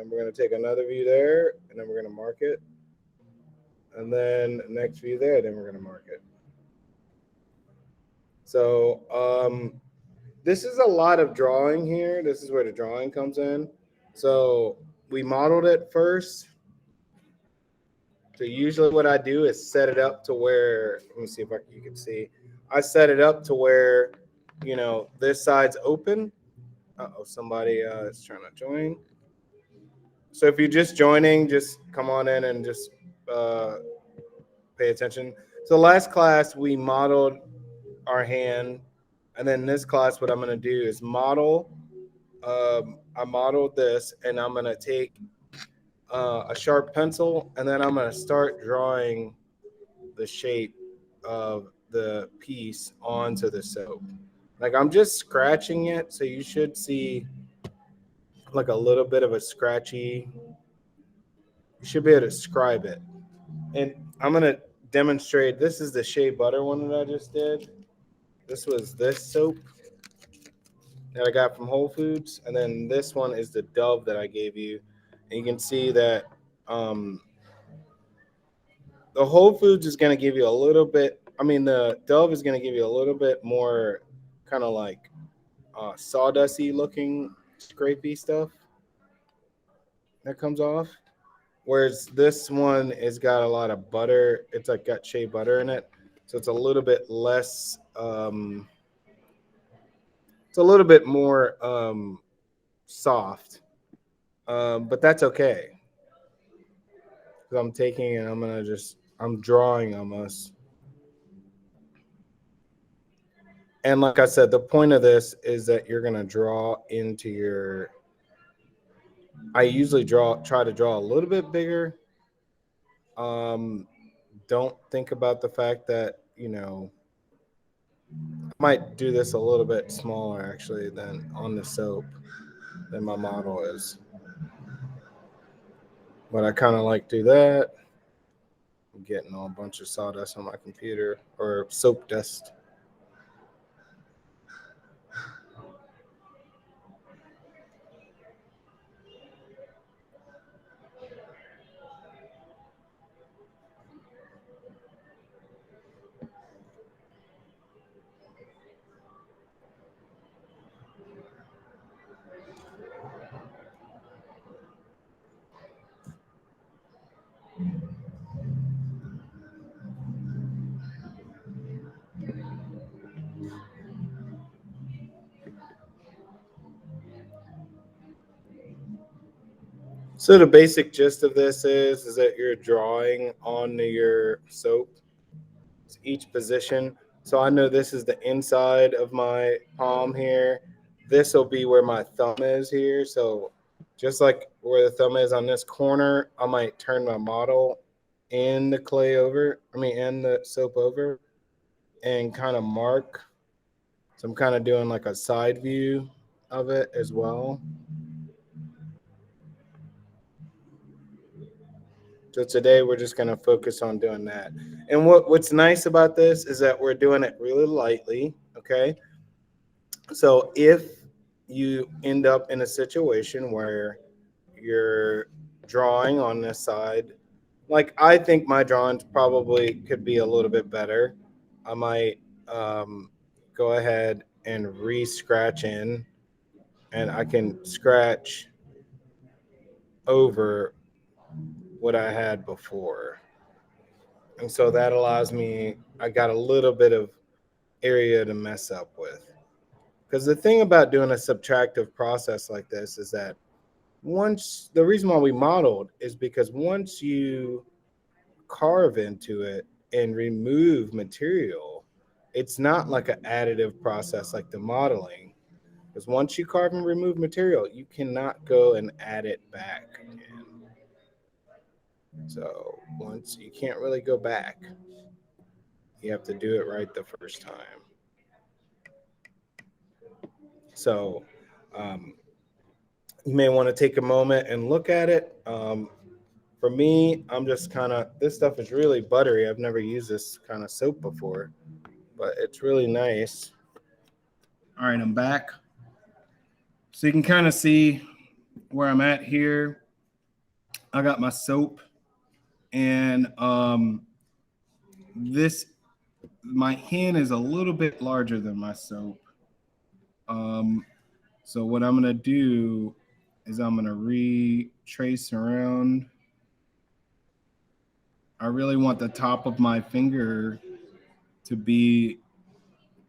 then we're going to take another view there, and then we're going to mark it. And then next view there, then we're going to mark it. So this is a lot of drawing here. This is where the drawing comes in. So we modeled it first. So usually what I do is set it up to where, let me see if you can see. I set it up to where, you know, this side's open. Uh-oh, somebody is trying to join. So if you're just joining, just come on in and just pay attention. So last class, we modeled our hand. And then this class, what I'm going to do is model. I modeled this, and I'm going to take a sharp pencil, and then I'm going to start drawing the shape of the piece onto the soap. Like I'm just scratching it, so you should see like a little bit of a scratchy. You should be able to describe it. And I'm going to demonstrate. This is the shea butter one that I just did. This was this soap that I got from Whole Foods. And then this one is the Dove that I gave you. And you can see that the Whole Foods is going to give you a little bit. I mean, the Dove is going to give you a little bit more kind of like sawdusty looking scrapey stuff that comes off. Whereas this one has got a lot of butter. It's like got shea butter in it. So it's a little bit less, it's a little bit more soft. But that's okay. Because I'm taking and I'm drawing almost. And like I said, the point of this is that you're going to draw into your, I usually try to draw a little bit bigger. Don't think about the fact that, you know, I might do this a little bit smaller actually than on the soap than my model is. But I kind of like do that. I'm getting a bunch of sawdust on my computer, or soap dust. So the basic gist of this is that you're drawing on your soap, each position. So I know this is the inside of my palm here. This will be where my thumb is here. So just like where the thumb is on this corner, I might turn my model and the clay over, and the soap over, and kind of mark. So I'm kind of doing like a side view of it as well. So today we're just going to focus on doing that. And what's nice about this is that we're doing it really lightly, okay? So if you end up in a situation where you're drawing on this side, like I think my drawings probably could be a little bit better. I might go ahead and re-scratch in, and I can scratch over what I had before. And so that allows me, I got a little bit of area to mess up with. Because the thing about doing a subtractive process like this is that the reason why we modeled is because once you carve into it and remove material, it's not like an additive process like the modeling. Because once you carve and remove material, you cannot go and add it back again. So once you can't really go back, you have to do it right the first time. So you may want to take a moment and look at it. For me, I'm just this stuff is really buttery. I've never used this kind of soap before, but it's really nice. All right, I'm back. So you can kind of see where I'm at here. I got my soap, and my hand is a little bit larger than my soap. So what I'm gonna do is I'm gonna retrace around. I really want the top of my finger to be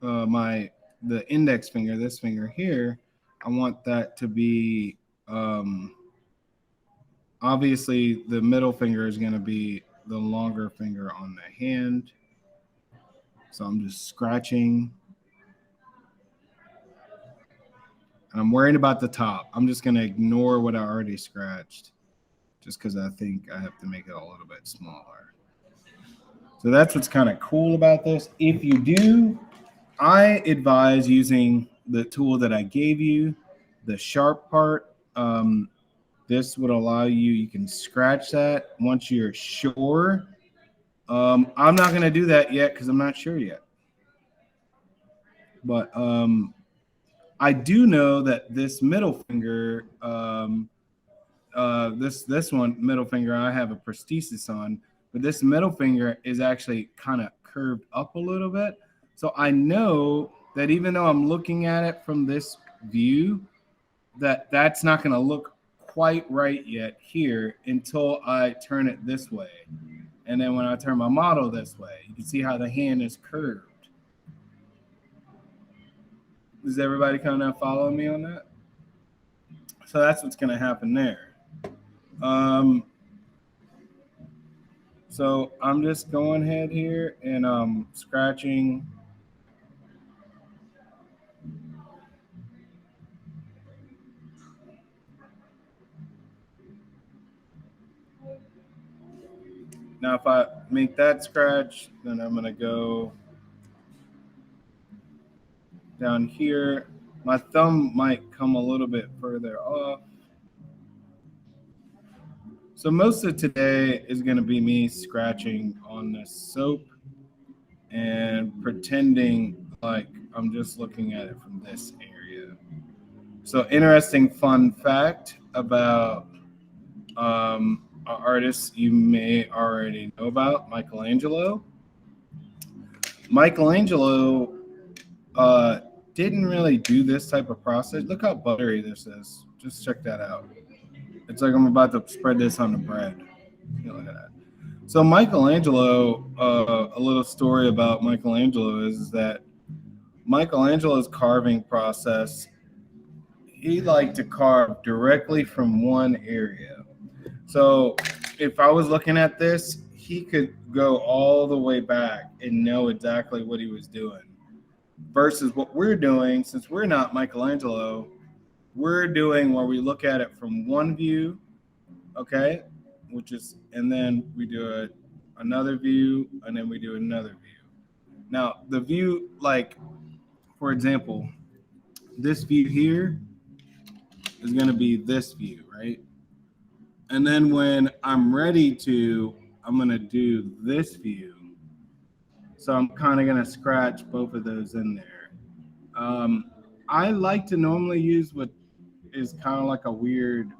the index finger, this finger here. I want that to be obviously the middle finger is going to be the longer finger on the hand. So I'm just scratching. And I'm worried about the top. I'm just going to ignore what I already scratched just because I think I have to make it a little bit smaller. So that's what's kind of cool about this. If you do, I advise using the tool that I gave you, the sharp part. This would allow you can scratch that once you're sure. I'm not going to do that yet because I'm not sure yet. But I do know that this middle finger, this one middle finger, I have a prosthesis on, but this middle finger is actually kind of curved up a little bit. So I know that even though I'm looking at it from this view, that's not going to look quite right yet here until I turn it this way. And then when I turn my model this way, you can see how the hand is curved. Is everybody kind of following me on that? So that's what's going to happen there. So I'm just going ahead here and scratching. Now, if I make that scratch, then I'm going to go down here. My thumb might come a little bit further off. So most of today is going to be me scratching on this soap and pretending like I'm just looking at it from this area. So interesting fun fact about an artist you may already know about, Michelangelo. Michelangelo didn't really do this type of process. Look how buttery this is. Just check that out. It's like I'm about to spread this on the bread. Look at that. So Michelangelo, a little story about Michelangelo is that Michelangelo's carving process, he liked to carve directly from one area. So if I was looking at this, he could go all the way back and know exactly what he was doing. Versus what we're doing, since we're not Michelangelo, we're doing where we look at it from one view, okay, and then we do another view, and then we do another view. Now, the view, like, for example, this view here is going to be this view, right? And then when I'm ready to, I'm going to do this view. So I'm kind of going to scratch both of those in there. I like to normally use what is kind of like a weird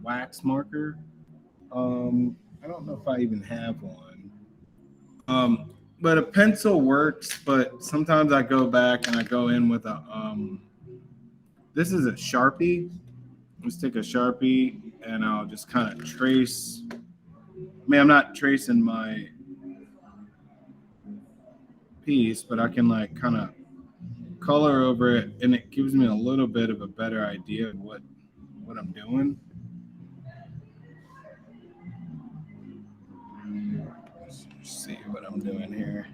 wax marker. I don't know if I even have one. But a pencil works, but sometimes I go back and I go in with this is a Sharpie. Let's take a Sharpie and I'll just kind of trace. I mean, I'm not tracing my piece, but I can like kind of color over it, and it gives me a little bit of a better idea of what I'm doing. Let's see what I'm doing here.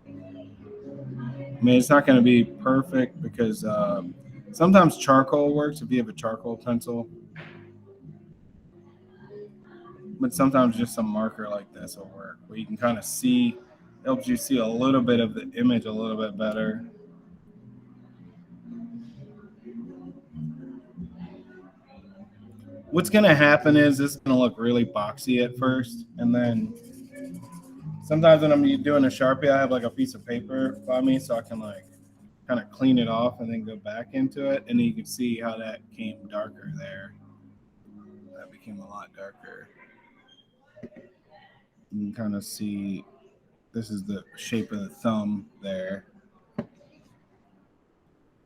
I mean, it's not going to be perfect because sometimes charcoal works if you have a charcoal pencil. But sometimes just a marker like this will work, where you can kind of see, helps you see a little bit of the image a little bit better. What's going to happen is this is going to look really boxy at first, and then sometimes when I'm doing a Sharpie, I have like a piece of paper by me so I can like kind of clean it off and then go back into it. And then you can see how that came darker there. That became a lot darker. You can kind of see this is the shape of the thumb there.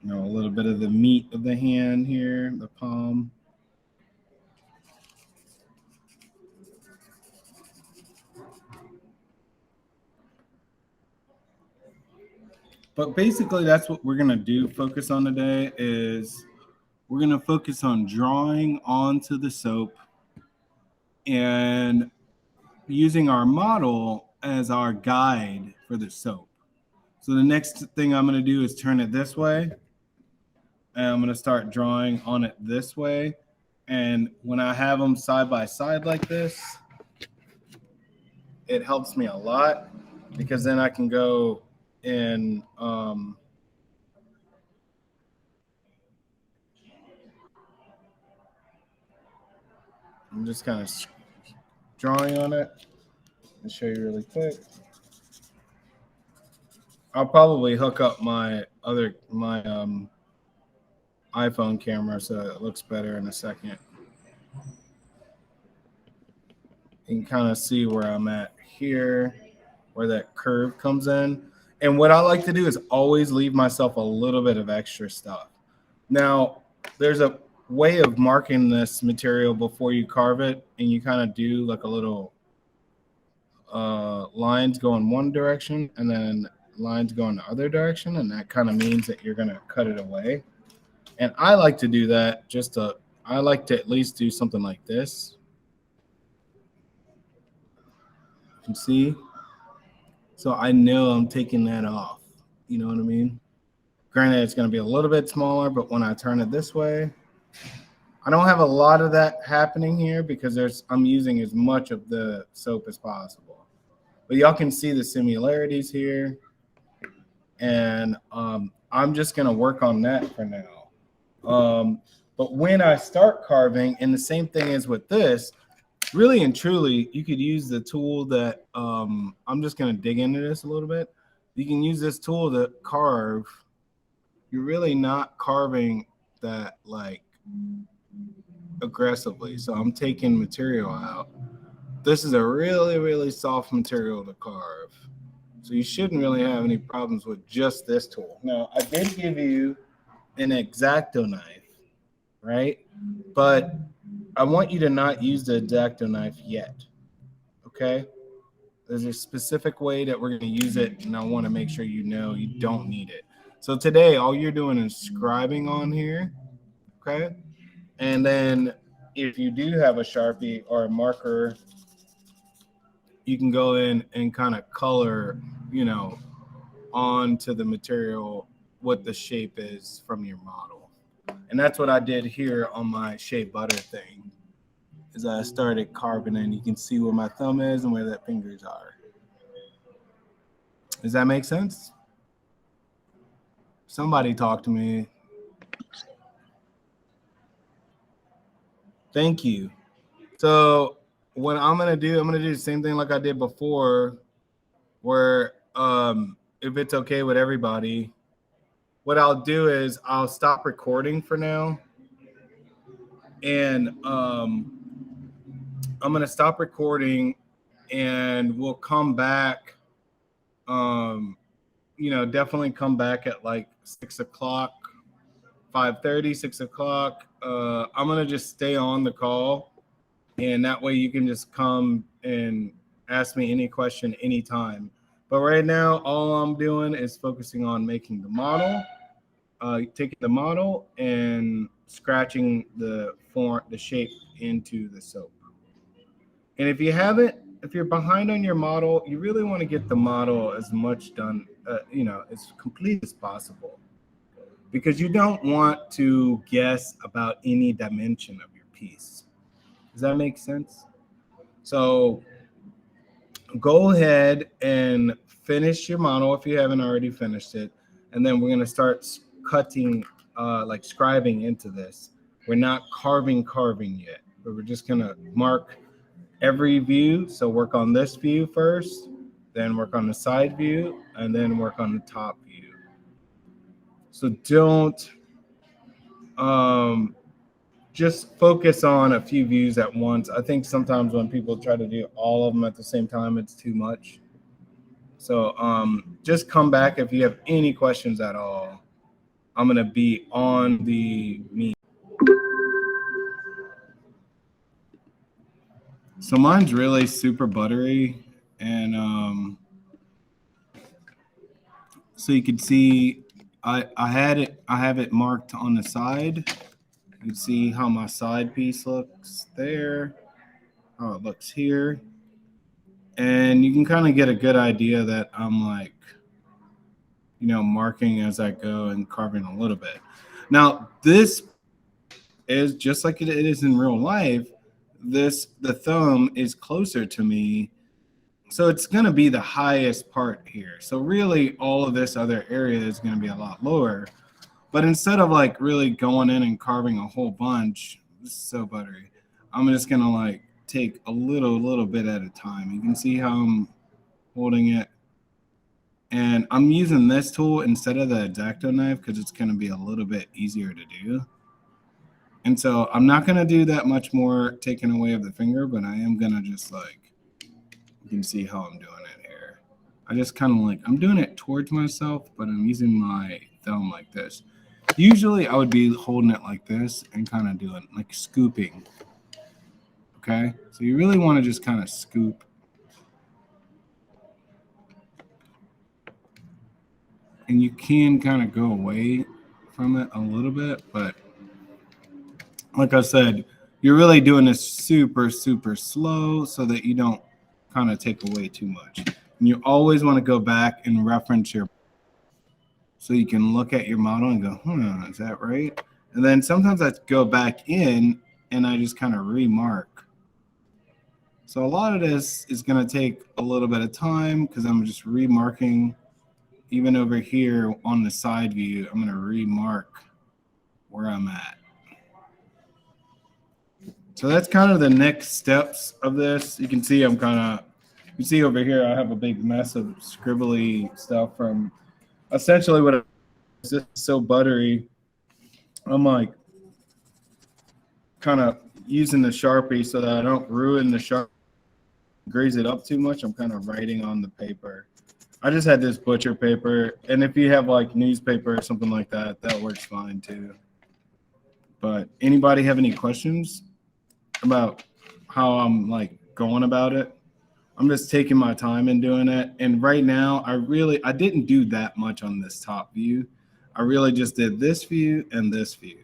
You know, a little bit of the meat of the hand here, the palm. But basically, that's what we're going to do. Focus on today is we're going to focus on drawing onto the soap and using our model as our guide for the soap. So the next thing I'm going to do is turn it this way. And I'm going to start drawing on it this way. And when I have them side by side like this, it helps me a lot because then I can go and I'm just kind of drawing on it. I'll show you really quick. I'll probably hook up my iPhone camera so it looks better in a second. You can kind of see where I'm at here, where that curve comes in. And what I like to do is always leave myself a little bit of extra stuff. Now, there's a way of marking this material before you carve it, and you kind of do like a little lines go in one direction and then lines go in the other direction, and that kind of means that you're going to cut it away. And I like to do that I like to at least do something like this. You can see. So I know I'm taking that off. You know what I mean? Granted, it's going to be a little bit smaller, but when I turn it this way, I don't have a lot of that happening here because I'm using as much of the soap as possible. But y'all can see the similarities here. And I'm just going to work on that for now. But when I start carving, and the same thing is with this, really and truly, you could use the tool that I'm just going to dig into this a little bit. You can use this tool to carve. You're really not carving that like aggressively. So I'm taking material out. This is a really, really soft material to carve. So you shouldn't really have any problems with just this tool. Now, I did give you an X-Acto knife, right? But I want you to not use the X-Acto knife yet, okay? There's a specific way that we're going to use it, and I want to make sure you know you don't need it. So today, all you're doing is scribing on here, okay? And then if you do have a Sharpie or a marker, you can go in and kind of color, you know, onto the material what the shape is from your model. And that's what I did here on my shea butter thing. As I started carving in, you can see where my thumb is and where the fingers are. Does that make sense? Somebody talk to me. Thank you. So what I'm gonna do the same thing like I did before, where if it's okay with everybody, what I'll do is I'll stop recording for now. And I'm gonna stop recording and we'll come back. You know, definitely come back at like 6 o'clock, 5:30, 6 o'clock. I'm gonna just stay on the call, and that way you can just come and ask me any question anytime. But right now, all I'm doing is focusing on making the model, taking the model and scratching the shape into the soap. And if you're behind on your model, you really want to get the model as much done, you know, as complete as possible, because you don't want to guess about any dimension of your piece. Does that make sense? So go ahead and finish your model if you haven't already finished it. And then we're going to start cutting, like scribing into this. We're not carving yet, but we're just going to mark every view. So work on this view first, then work on the side view, and then work on the top view. So don't just focus on a few views at once. I think sometimes when people try to do all of them at the same time, it's too much. So just come back if you have any questions at all. I'm going to be on the meet. So mine's really super buttery. And so you can see I have it marked on the side. You can see how my side piece looks there, how it looks here. And you can kind of get a good idea that I'm like, marking as I go and carving a little bit. Now, this is just like it is in real life. The thumb is closer to me. So it's going to be the highest part here. So really all of this other area is going to be a lot lower. But instead of like really going in and carving a whole bunch, this is so buttery, I'm just going to like take a little bit at a time. You can see how I'm holding it. And I'm using this tool instead of the X-Acto knife because it's going to be a little bit easier to do. And so I'm not going to do that much more taking away of the finger, but I am going to just like, you can see how I'm doing it here. I just kind of like, I'm doing it towards myself, but I'm using my thumb like this. Usually I would be holding it like this and kind of doing like scooping. Okay. So you really want to just kind of scoop. And you can kind of go away from it a little bit, but like I said, you're really doing this super slow so that you don't kind of take away too much. And you always want to go back and reference your, so you can look at your model and go, is that right? And then sometimes I go back in and I just kind of remark. So a lot of this is going to take a little bit of time because I'm just remarking. Even over here on the side view, I'm going to remark where I'm at. So that's kind of the next steps of this. You can see I'm kind of, you see over here, I have a big mess of scribbly stuff from essentially what it's just so buttery. I'm like kind of using the Sharpie so that I don't ruin the Sharpie, grease it up too much. I'm kind of writing on the paper. I just had this butcher paper, and if you have like newspaper or something like that, that works fine too. But anybody have any questions about how I'm like going about it? I'm just taking my time and doing it. And right now, I didn't do that much on this top view. I really just did this view and this view.